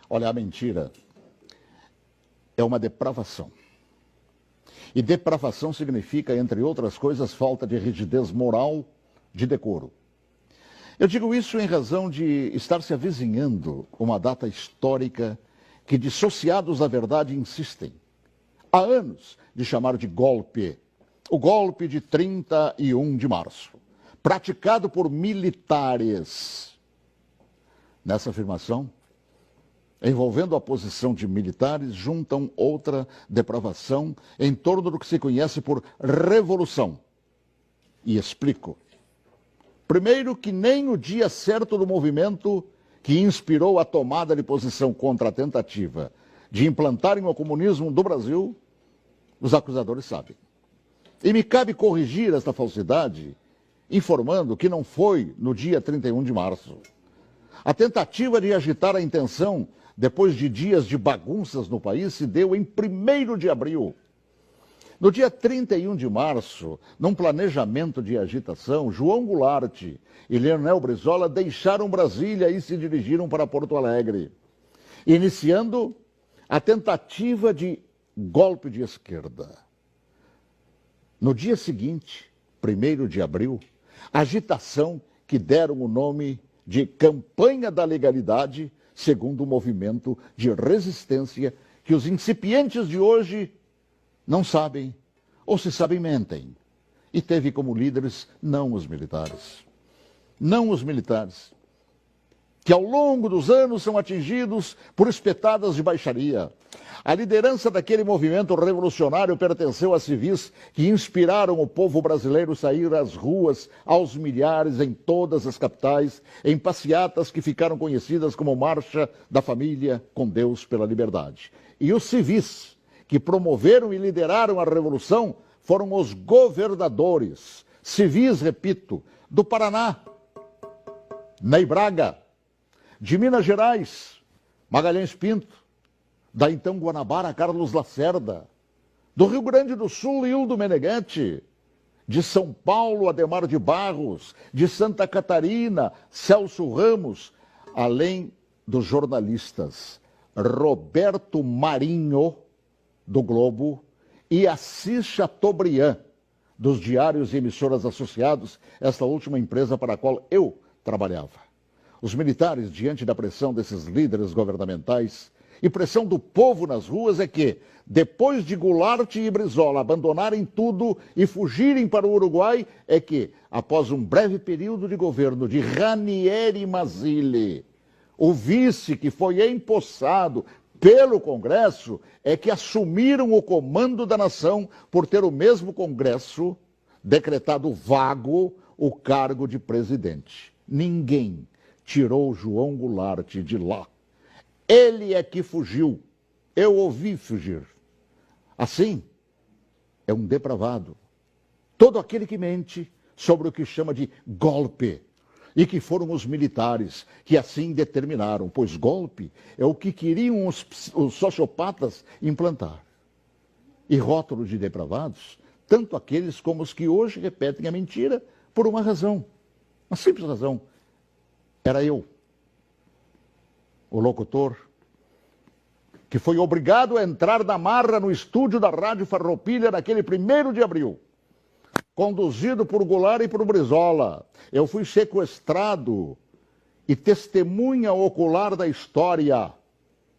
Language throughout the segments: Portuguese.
Olha, a mentira é uma depravação. E depravação significa, entre outras coisas, falta de rigidez moral, de decoro. Eu digo isso em razão de estar se avizinhando uma data histórica que dissociados da verdade insistem, há anos, de chamar de golpe. O golpe de 31 de março, praticado por militares. Nessa afirmação, envolvendo a posição de militares, juntam outra depravação em torno do que se conhece por revolução. E explico. Primeiro, que nem o dia certo do movimento que inspirou a tomada de posição contra a tentativa de implantarem o comunismo do Brasil, os acusadores sabem. E me cabe corrigir esta falsidade, informando que não foi no dia 31 de março. A tentativa de agitar a intenção, depois de dias de bagunças no país, se deu em 1º de abril. No dia 31 de março, num planejamento de agitação, João Goulart e Leonel Brizola deixaram Brasília e se dirigiram para Porto Alegre, iniciando a tentativa de golpe de esquerda. No dia seguinte, 1º de abril, agitação que deram o nome de Campanha da Legalidade, segundo o movimento de resistência que os incipientes de hoje não sabem, ou se sabem, mentem. E teve como líderes não os militares. Não os militares, que ao longo dos anos são atingidos por espetadas de baixaria. A liderança daquele movimento revolucionário pertenceu a civis que inspiraram o povo brasileiro a sair às ruas aos milhares em todas as capitais, em passeatas que ficaram conhecidas como Marcha da Família com Deus pela Liberdade. E os civis que promoveram e lideraram a revolução foram os governadores, civis, repito, do Paraná, Ney Braga, de Minas Gerais, Magalhães Pinto, da então Guanabara, Carlos Lacerda, do Rio Grande do Sul, Hildo Menegante, de São Paulo, Adhemar de Barros, de Santa Catarina, Celso Ramos, além dos jornalistas Roberto Marinho, do Globo, e Assis Chateaubriand, dos diários e emissoras associados, esta última empresa para a qual eu trabalhava. Os militares, diante da pressão desses líderes governamentais e pressão do povo nas ruas, é que, depois de Goulart e Brizola abandonarem tudo e fugirem para o Uruguai, é que, após um breve período de governo de Ranieri Mazzilli, o vice que foi empossado pelo Congresso, é que assumiram o comando da nação por ter o mesmo Congresso decretado vago o cargo de presidente. Ninguém tirou João Goulart de lá. Ele é que fugiu. Eu ouvi fugir. Assim, é um depravado. Todo aquele que mente sobre o que chama de golpe. E que foram os militares que assim determinaram, pois golpe é o que queriam os sociopatas implantar. E rótulo de depravados, tanto aqueles como os que hoje repetem a mentira por uma razão. Uma simples razão. Era eu, o locutor, que foi obrigado a entrar na marra no estúdio da Rádio Farroupilha naquele 1º de abril, conduzido por Goulart e por Brizola. Eu fui sequestrado e testemunha ocular da história,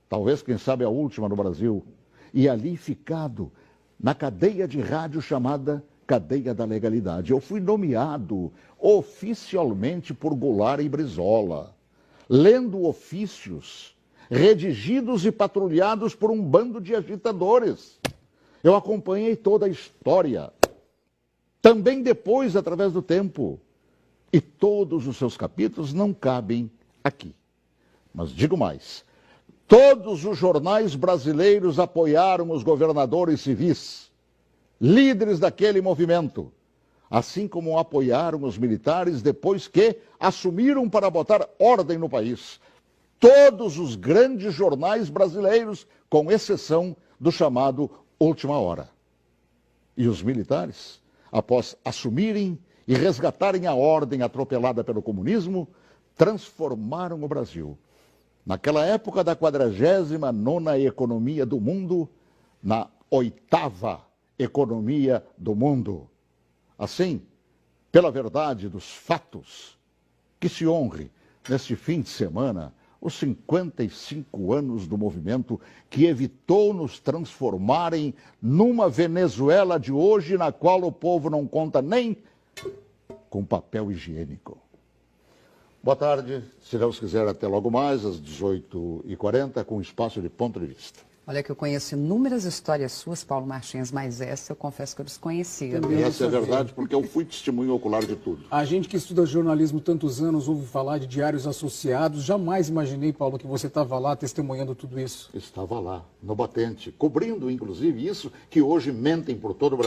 talvez, quem sabe, a última no Brasil, e ali ficado na cadeia de rádio chamada Cadeia da Legalidade. Eu fui nomeado oficialmente por Goulart e Brizola, lendo ofícios redigidos e patrulhados por um bando de agitadores. Eu acompanhei toda a história, também depois, através do tempo, e todos os seus capítulos não cabem aqui. Mas digo mais, todos os jornais brasileiros apoiaram os governadores civis, líderes daquele movimento, assim como apoiaram os militares depois que assumiram para botar ordem no país. Todos os grandes jornais brasileiros, com exceção do chamado Última Hora. E os militares, após assumirem e resgatarem a ordem atropelada pelo comunismo, transformaram o Brasil naquela época da 49ª economia do mundo, na 8ª economia do mundo. Assim, pela verdade dos fatos, que se honre neste fim de semana os 55 anos do movimento que evitou nos transformarem numa Venezuela de hoje, na qual o povo não conta nem com papel higiênico. Boa tarde, se Deus quiser, até logo mais, às 18h40, com espaço de ponto de vista. Olha que eu conheço inúmeras histórias suas, Paulo Martins, mas essa eu confesso que eu desconhecia. E essa é verdade, porque eu fui testemunho ocular de tudo. A gente que estuda jornalismo tantos anos ouve falar de diários associados. Jamais imaginei, Paulo, que você estava lá testemunhando tudo isso. Estava lá, no batente, cobrindo, inclusive, isso que hoje mentem por todo o Brasil.